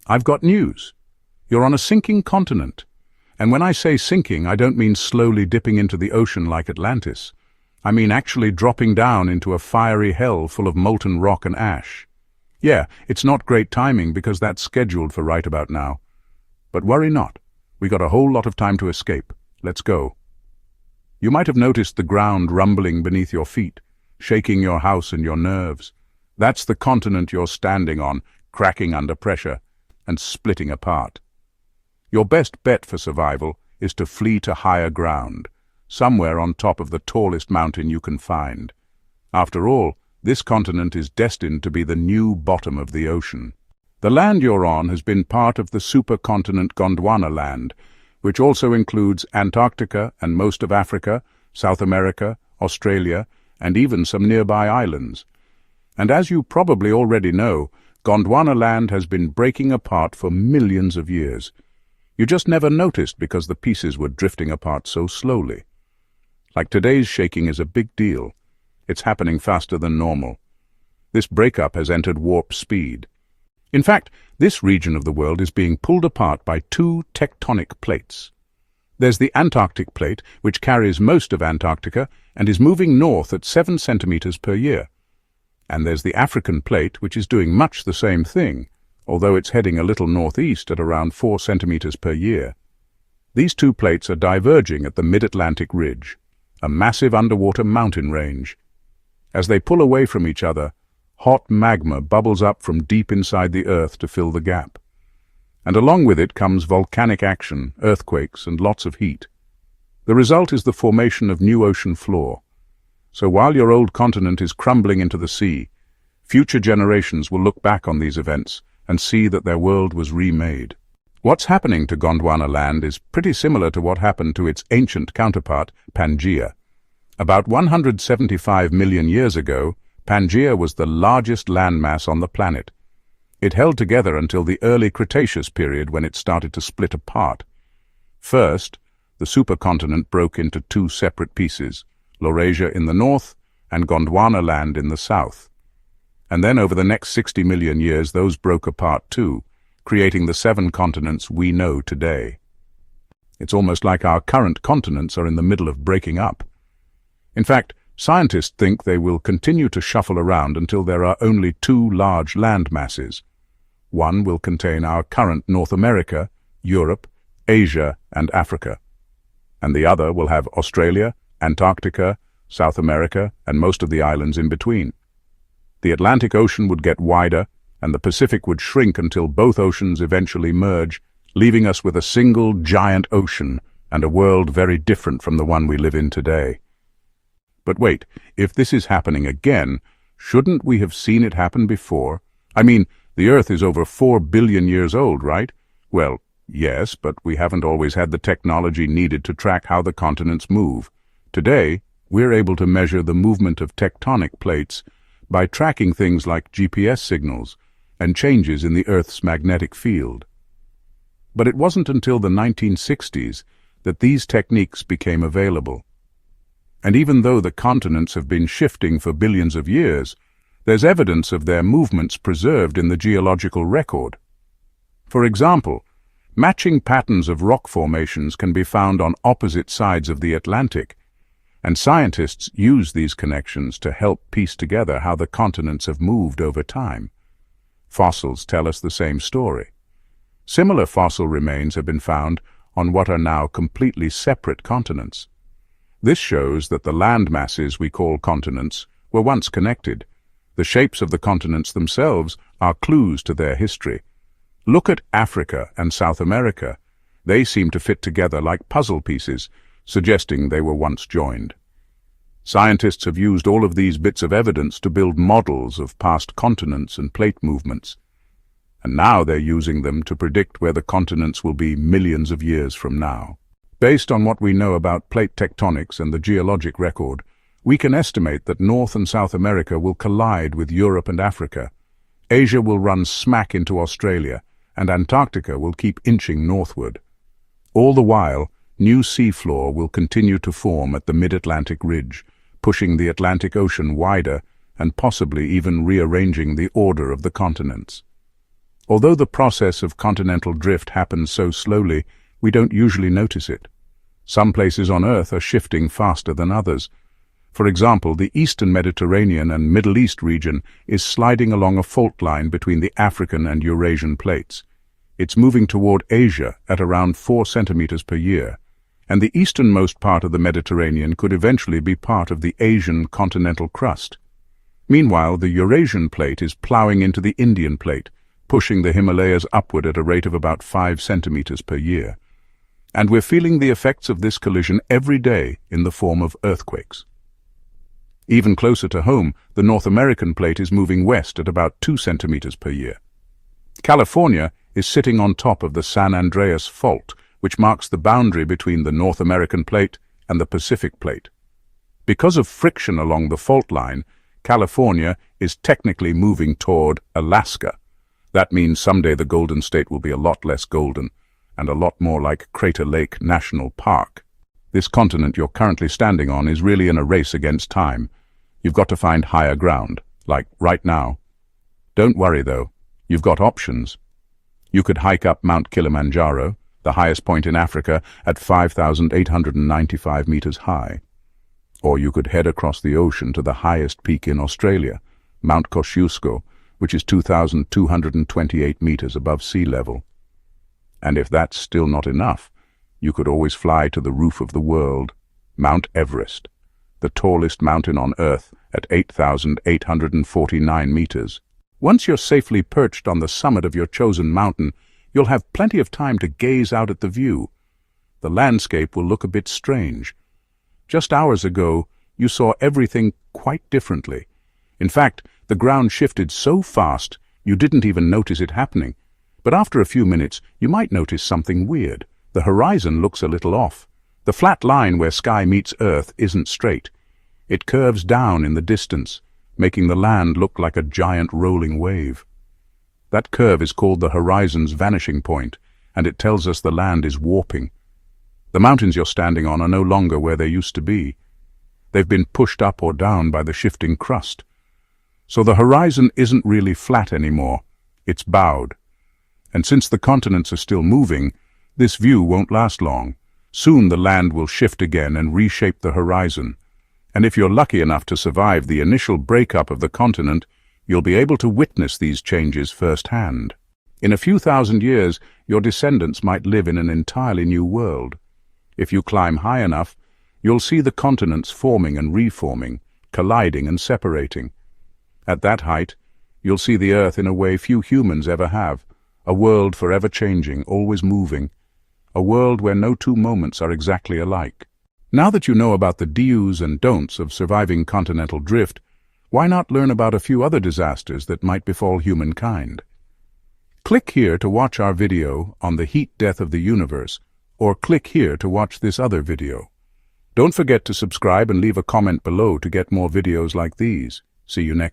I've got news. You're on a sinking continent. And when I say sinking, I don't mean slowly dipping into the ocean like Atlantis. I mean actually dropping down into a fiery hell full of molten rock and ash. Yeah, it's not great timing because that's scheduled for right about now. But worry not. We got a whole lot of time to escape. Let's go. You might have noticed the ground rumbling beneath your feet, shaking your house and your nerves. That's the continent you're standing on, cracking under pressure and splitting apart. Your best bet for survival is to flee to higher ground, somewhere on top of the tallest mountain you can find. After all, this continent is destined to be the new bottom of the ocean. The land you're on has been part of the supercontinent Gondwana Land, which also includes Antarctica and most of Africa, South America, Australia, and even some nearby islands. And as you probably already know, Gondwana Land has been breaking apart for millions of years. You just never noticed because the pieces were drifting apart so slowly. Like today's shaking is a big deal. It's happening faster than normal. This breakup has entered warp speed. In fact, this region of the world is being pulled apart by two tectonic plates. There's the Antarctic plate, which carries most of Antarctica and is moving north at 7 centimeters per year. And there's the African plate, which is doing much the same thing, although it's heading a little northeast at around 4 centimeters per year. These two plates are diverging at the mid-Atlantic ridge, a massive underwater mountain range. As they pull away from each other, hot magma bubbles up from deep inside the Earth to fill the gap. And along with it comes volcanic action, earthquakes, and lots of heat. The result is the formation of new ocean floor. So while your old continent is crumbling into the sea, future generations will look back on these events and see that their world was remade. What's happening to Gondwana Land is pretty similar to what happened to its ancient counterpart, Pangaea. About 175 million years ago, Pangaea was the largest landmass on the planet. It held together until the early Cretaceous period when it started to split apart. First, the supercontinent broke into two separate pieces, Laurasia in the north and Gondwana Land in the south. And then over the next 60 million years, those broke apart too, creating the 7 continents we know today. It's almost like our current continents are in the middle of breaking up. In fact, scientists think they will continue to shuffle around until there are only 2 large land masses. One will contain our current North America, Europe, Asia, and Africa. And the other will have Australia, Antarctica, South America, and most of the islands in between. The Atlantic Ocean would get wider, and the Pacific would shrink until both oceans eventually merge, leaving us with a single giant ocean and a world very different from the one we live in today. But wait, if this is happening again, shouldn't we have seen it happen before? I mean, the Earth is over 4 billion years old, right? Well, yes, but we haven't always had the technology needed to track how the continents move. Today, we're able to measure the movement of tectonic plates by tracking things like GPS signals and changes in the Earth's magnetic field. But it wasn't until the 1960s that these techniques became available. And even though the continents have been shifting for billions of years, there's evidence of their movements preserved in the geological record. For example, matching patterns of rock formations can be found on opposite sides of the Atlantic, and scientists use these connections to help piece together how the continents have moved over time. Fossils tell us the same story. Similar fossil remains have been found on what are now completely separate continents. This shows that the land masses we call continents were once connected. The shapes of the continents themselves are clues to their history. Look at Africa and South America. They seem to fit together like puzzle pieces, suggesting they were once joined. Scientists have used all of these bits of evidence to build models of past continents and plate movements. And now they're using them to predict where the continents will be millions of years from now. Based on what we know about plate tectonics and the geologic record, we can estimate that North and South America will collide with Europe and Africa. Asia will run smack into Australia, and Antarctica will keep inching northward. All the while, new seafloor will continue to form at the mid-Atlantic ridge, pushing the Atlantic Ocean wider and possibly even rearranging the order of the continents. Although the process of continental drift happens so slowly, we don't usually notice it. Some places on Earth are shifting faster than others. For example, the eastern Mediterranean and Middle East region is sliding along a fault line between the African and Eurasian plates. It's moving toward Asia at around 4 centimeters per year, and the easternmost part of the Mediterranean could eventually be part of the Asian continental crust. Meanwhile, the Eurasian plate is plowing into the Indian plate, pushing the Himalayas upward at a rate of about 5 centimeters per year. And we're feeling the effects of this collision every day in the form of earthquakes. Even closer to home, the North American plate is moving west at about 2 centimeters per year. California is sitting on top of the San Andreas Fault, which marks the boundary between the North American plate and the Pacific plate. Because of friction along the fault line, California is technically moving toward Alaska. That means someday the Golden State will be a lot less golden and a lot more like Crater Lake National Park. This continent you're currently standing on is really in a race against time. You've got to find higher ground, like right now. Don't worry though, you've got options. You could hike up Mount Kilimanjaro, the highest point in Africa, at 5,895 meters high. Or you could head across the ocean to the highest peak in Australia, Mount Kosciuszko, which is 2,228 meters above sea level. And if that's still not enough, you could always fly to the roof of the world, Mount Everest, the tallest mountain on Earth at 8,849 meters. Once you're safely perched on the summit of your chosen mountain, you'll have plenty of time to gaze out at the view. The landscape will look a bit strange. Just hours ago, you saw everything quite differently. In fact, the ground shifted so fast you didn't even notice it happening. But after a few minutes, you might notice something weird. The horizon looks a little off. The flat line where sky meets Earth isn't straight. It curves down in the distance, making the land look like a giant rolling wave. That curve is called the horizon's vanishing point, and it tells us the land is warping. The mountains you're standing on are no longer where they used to be. They've been pushed up or down by the shifting crust. So the horizon isn't really flat anymore, it's bowed. And since the continents are still moving, this view won't last long. Soon the land will shift again and reshape the horizon. And if you're lucky enough to survive the initial breakup of the continent, you'll be able to witness these changes firsthand. In a few thousand years, your descendants might live in an entirely new world. If you climb high enough, you'll see the continents forming and reforming, colliding and separating. At that height, you'll see the Earth in a way few humans ever have, a world forever changing, always moving, a world where no two moments are exactly alike. Now that you know about the do's and don'ts of surviving continental drift, why not learn about a few other disasters that might befall humankind? Click here to watch our video on the heat death of the universe, or click here to watch this other video. Don't forget to subscribe and leave a comment below to get more videos like these. See you next time.